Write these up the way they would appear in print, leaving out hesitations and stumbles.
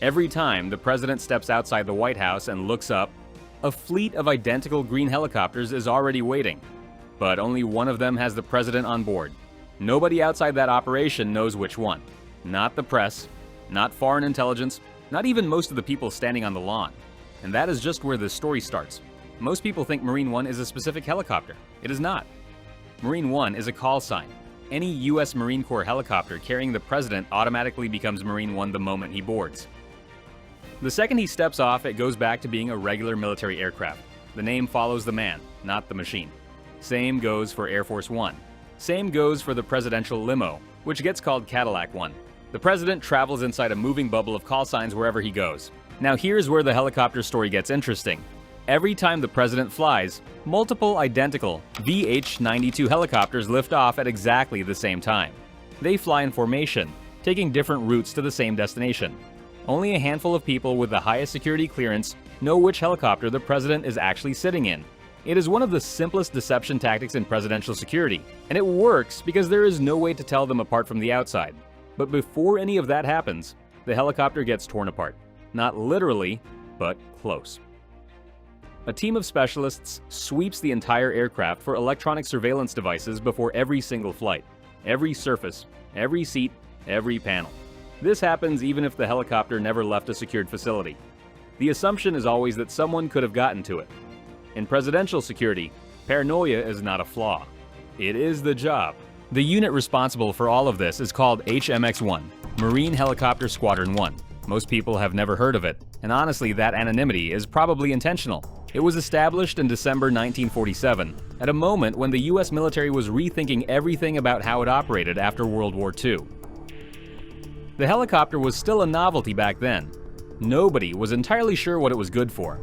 Every time the president steps outside the White House and looks up, a fleet of identical green helicopters is already waiting. But only one of them has the president on board. Nobody outside that operation knows which one. Not the press, not foreign intelligence, not even most of the people standing on the lawn. And that is just where the story starts. Most people think Marine One is a specific helicopter. It is not. Marine One is a call sign. Any U.S. Marine Corps helicopter carrying the president automatically becomes Marine One the moment he boards. The second he steps off, it goes back to being a regular military aircraft. The name follows the man, not the machine. Same goes for Air Force One. Same goes for the presidential limo, which gets called Cadillac One. The president travels inside a moving bubble of call signs wherever he goes. Now here's where the helicopter story gets interesting. Every time the president flies, multiple identical VH-92 helicopters lift off at exactly the same time. They fly in formation, taking different routes to the same destination. Only a handful of people with the highest security clearance know which helicopter the president is actually sitting in. It is one of the simplest deception tactics in presidential security, and it works because there is no way to tell them apart from the outside. But before any of that happens, the helicopter gets torn apart. Not literally, but close. A team of specialists sweeps the entire aircraft for electronic surveillance devices before every single flight. Every surface, every seat, every panel. This happens even if the helicopter never left a secured facility. The assumption is always that someone could have gotten to it. In presidential security, paranoia is not a flaw. It is the job. The unit responsible for all of this is called HMX-1, Marine Helicopter Squadron 1. Most people have never heard of it, and honestly that anonymity is probably intentional. It was established in December 1947, at a moment when the US military was rethinking everything about how it operated after World War II. The helicopter was still a novelty back then. Nobody was entirely sure what it was good for.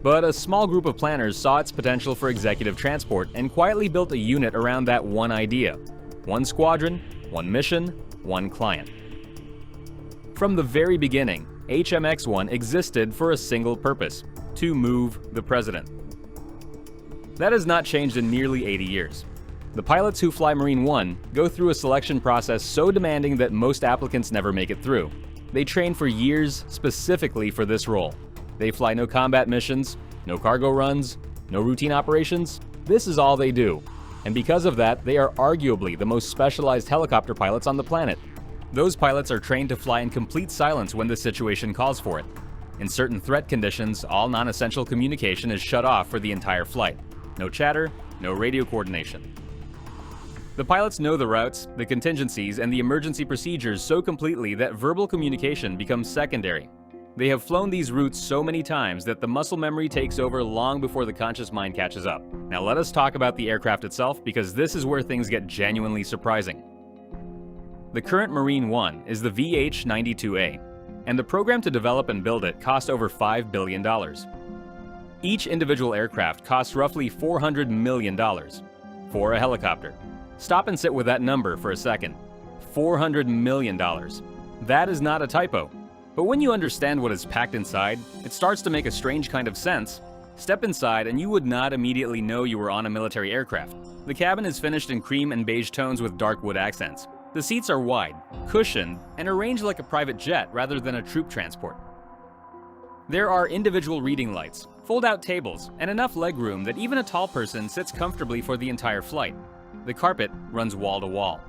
But a small group of planners saw its potential for executive transport and quietly built a unit around that one idea. One squadron, one mission, one client. From the very beginning, HMX-1 existed for a single purpose: to move the president. That has not changed in nearly 80 years. The pilots who fly Marine One go through a selection process so demanding that most applicants never make it through. They train for years specifically for this role. They fly no combat missions, no cargo runs, no routine operations. This is all they do. And because of that, they are arguably the most specialized helicopter pilots on the planet. Those pilots are trained to fly in complete silence when the situation calls for it. In certain threat conditions, all non-essential communication is shut off for the entire flight. No chatter, no radio coordination. The pilots know the routes, the contingencies, and the emergency procedures so completely that verbal communication becomes secondary. They have flown these routes so many times that the muscle memory takes over long before the conscious mind catches up. Now let us talk about the aircraft itself, because this is where things get genuinely surprising. The current Marine One is the VH-92A, and the program to develop and build it cost over $5 billion. Each individual aircraft costs roughly $400 million for a helicopter. Stop and sit with that number for a second. $400 million. That is not a typo. But when you understand what is packed inside, it starts to make a strange kind of sense. Step inside and you would not immediately know you were on a military aircraft. The cabin is finished in cream and beige tones with dark wood accents. The seats are wide, cushioned, and arranged like a private jet rather than a troop transport. There are individual reading lights, fold-out tables, and enough legroom that even a tall person sits comfortably for the entire flight. The carpet runs wall to wall.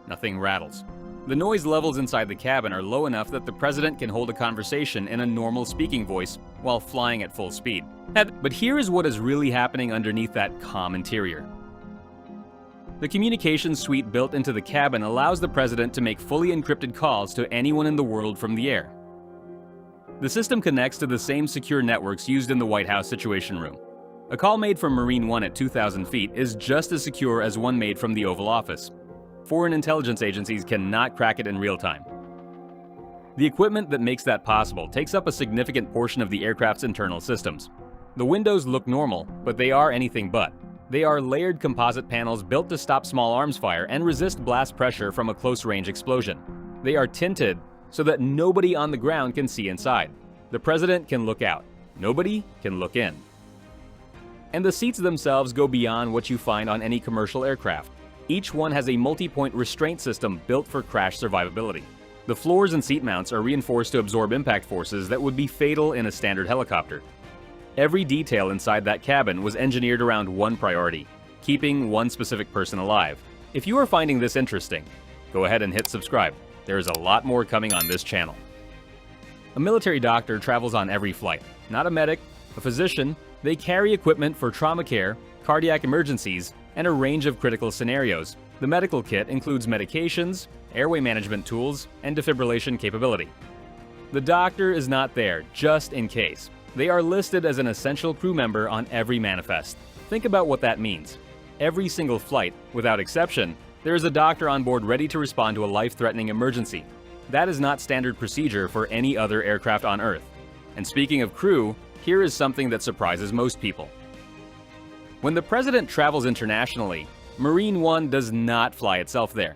Nothing rattles. The noise levels inside the cabin are low enough that the president can hold a conversation in a normal speaking voice while flying at full speed. But here is what is really happening underneath that calm interior. The communications suite built into the cabin allows the president to make fully encrypted calls to anyone in the world from the air. The system connects to the same secure networks used in the White House Situation Room. A call made from Marine One at 2,000 feet is just as secure as one made from the Oval Office. Foreign intelligence agencies cannot crack it in real time. The equipment that makes that possible takes up a significant portion of the aircraft's internal systems. The windows look normal, but they are anything but. They are layered composite panels built to stop small arms fire and resist blast pressure from a close-range explosion. They are tinted so that nobody on the ground can see inside. The president can look out. Nobody can look in. And the seats themselves go beyond what you find on any commercial aircraft. Each one has a multi-point restraint system built for crash survivability. The floors and seat mounts are reinforced to absorb impact forces that would be fatal in a standard helicopter. Every detail inside that cabin was engineered around one priority: keeping one specific person alive. If you are finding this interesting, go ahead and hit subscribe. There is a lot more coming on this channel. A military doctor travels on every flight. Not a medic, a physician. They carry equipment for trauma care, cardiac emergencies, and a range of critical scenarios. The medical kit includes medications, airway management tools, and defibrillation capability. The doctor is not there just in case. They are listed as an essential crew member on every manifest. Think about what that means. Every single flight, without exception, there is a doctor on board ready to respond to a life-threatening emergency. That is not standard procedure for any other aircraft on Earth. And speaking of crew, here is something that surprises most people. When the president travels internationally, Marine One does not fly itself there.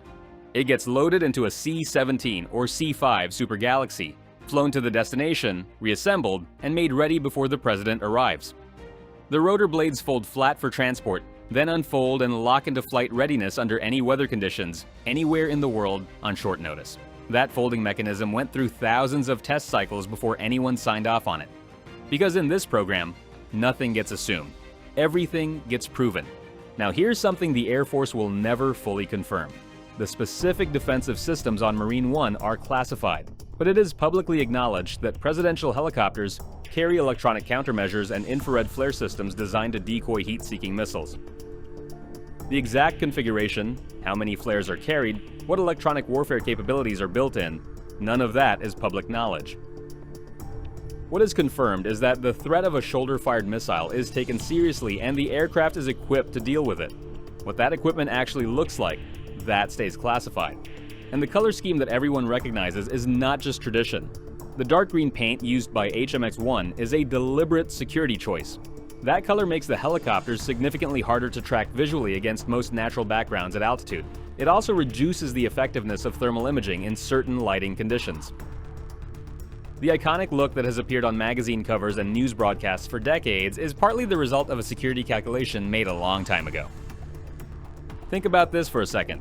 It gets loaded into a C-17 or C-5 Super Galaxy, flown to the destination, reassembled, and made ready before the president arrives. The rotor blades fold flat for transport, then unfold and lock into flight readiness under any weather conditions, anywhere in the world, on short notice. That folding mechanism went through thousands of test cycles before anyone signed off on it. Because in this program, nothing gets assumed. Everything gets proven. Now here's something the Air Force will never fully confirm. The specific defensive systems on Marine One are classified, but it is publicly acknowledged that presidential helicopters carry electronic countermeasures and infrared flare systems designed to decoy heat-seeking missiles. The exact configuration, how many flares are carried, what electronic warfare capabilities are built in, none of that is public knowledge. What is confirmed is that the threat of a shoulder-fired missile is taken seriously and the aircraft is equipped to deal with it. What that equipment actually looks like, that stays classified. And the color scheme that everyone recognizes is not just tradition. The dark green paint used by HMX-1 is a deliberate security choice. That color makes the helicopters significantly harder to track visually against most natural backgrounds at altitude. It also reduces the effectiveness of thermal imaging in certain lighting conditions. The iconic look that has appeared on magazine covers and news broadcasts for decades is partly the result of a security calculation made a long time ago. Think about this for a second.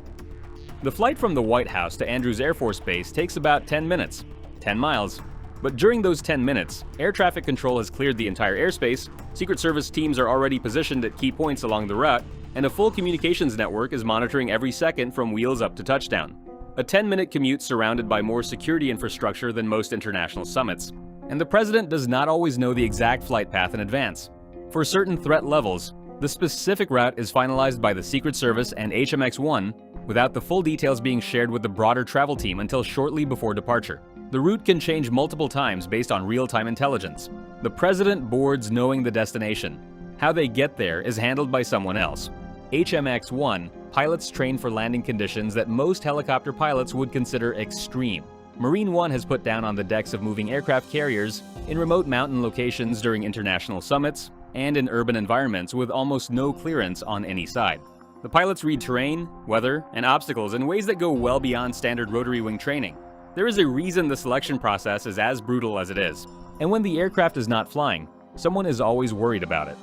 The flight from the White House to Andrews Air Force Base takes about 10 minutes, 10 miles. But during those 10 minutes, air traffic control has cleared the entire airspace, Secret Service teams are already positioned at key points along the route, and a full communications network is monitoring every second from wheels up to touchdown. A 10-minute commute surrounded by more security infrastructure than most international summits. And the president does not always know the exact flight path in advance. For certain threat levels, the specific route is finalized by the Secret Service and HMX-1 without the full details being shared with the broader travel team until shortly before departure. The route can change multiple times based on real-time intelligence. The president boards knowing the destination. How they get there is handled by someone else. HMX-1 pilots train for landing conditions that most helicopter pilots would consider extreme. Marine One has put down on the decks of moving aircraft carriers, in remote mountain locations during international summits, and in urban environments with almost no clearance on any side. The pilots read terrain, weather, and obstacles in ways that go well beyond standard rotary wing training. There is a reason the selection process is as brutal as it is. And when the aircraft is not flying, someone is always worried about it.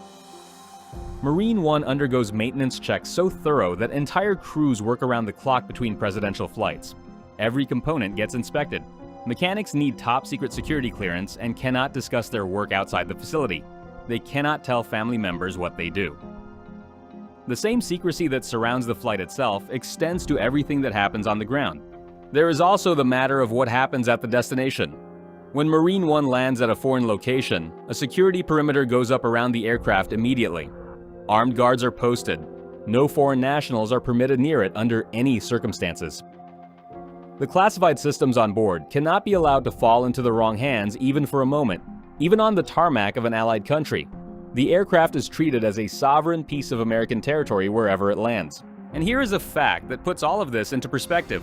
Marine One undergoes maintenance checks so thorough that entire crews work around the clock between presidential flights. Every component gets inspected. Mechanics need top-secret security clearance and cannot discuss their work outside the facility. They cannot tell family members what they do. The same secrecy that surrounds the flight itself extends to everything that happens on the ground. There is also the matter of what happens at the destination. When Marine One lands at a foreign location, a security perimeter goes up around the aircraft immediately. Armed guards are posted. No foreign nationals are permitted near it under any circumstances. The classified systems on board cannot be allowed to fall into the wrong hands even for a moment, even on the tarmac of an allied country. The aircraft is treated as a sovereign piece of American territory wherever it lands. And here is a fact that puts all of this into perspective.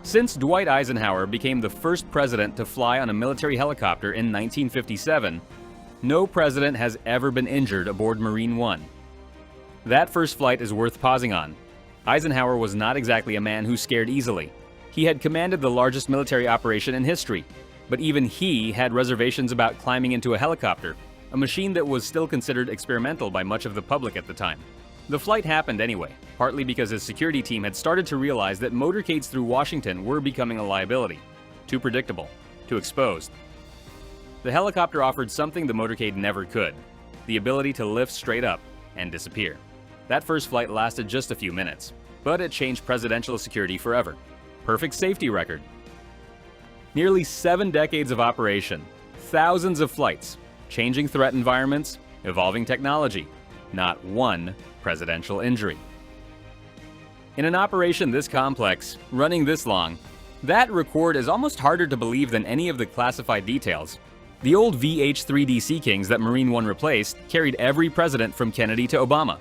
Since Dwight Eisenhower became the first president to fly on a military helicopter in 1957, no president has ever been injured aboard Marine One. That first flight is worth pausing on. Eisenhower was not exactly a man who scared easily. He had commanded the largest military operation in history, but even he had reservations about climbing into a helicopter, a machine that was still considered experimental by much of the public at the time. The flight happened anyway, partly because his security team had started to realize that motorcades through Washington were becoming a liability. too predictable, too exposed. The helicopter offered something the motorcade never could: the ability to lift straight up and disappear. That first flight lasted just a few minutes, but it changed presidential security forever. Perfect safety record. Nearly 7 decades of operation, thousands of flights, changing threat environments, evolving technology. Not one presidential injury. In an operation this complex, running this long, that record is almost harder to believe than any of the classified details. The old VH-3D Sea Kings that Marine One replaced carried every president from Kennedy to Obama.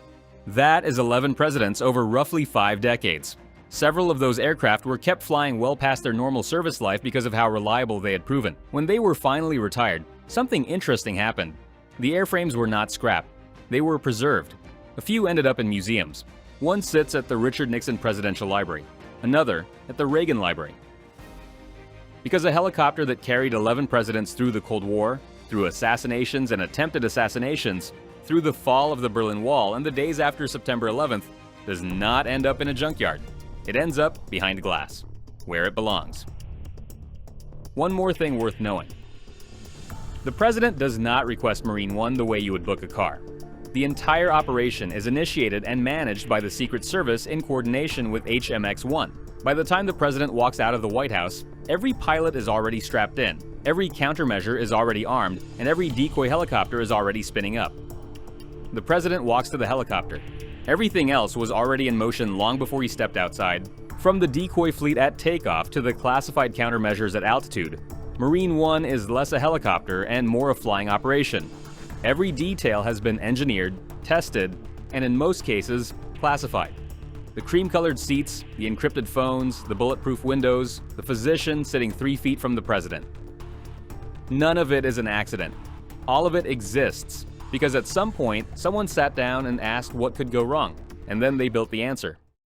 That is 11 presidents over roughly 5 decades. Several of those aircraft were kept flying well past their normal service life because of how reliable they had proven. When they were finally retired, something interesting happened. The airframes were not scrapped. They were preserved. A few ended up in museums. One sits at the Richard Nixon Presidential Library, another at the Reagan Library. Because a helicopter that carried 11 presidents through the Cold War, through assassinations and attempted assassinations, through the fall of the Berlin Wall and the days after September 11th, does not end up in a junkyard. It ends up behind glass, where it belongs. One more thing worth knowing. The president does not request Marine One the way you would book a car. The entire operation is initiated and managed by the Secret Service in coordination with HMX-1. By the time the president walks out of the White House, every pilot is already strapped in, every countermeasure is already armed, and every decoy helicopter is already spinning up. The president walks to the helicopter. Everything else was already in motion long before he stepped outside. From the decoy fleet at takeoff to the classified countermeasures at altitude, Marine One is less a helicopter and more a flying operation. Every detail has been engineered, tested, and in most cases, classified. The cream-colored seats, the encrypted phones, the bulletproof windows, the physician sitting 3 feet from the president. None of it is an accident. All of it exists, because at some point, someone sat down and asked what could go wrong, and then they built the answer.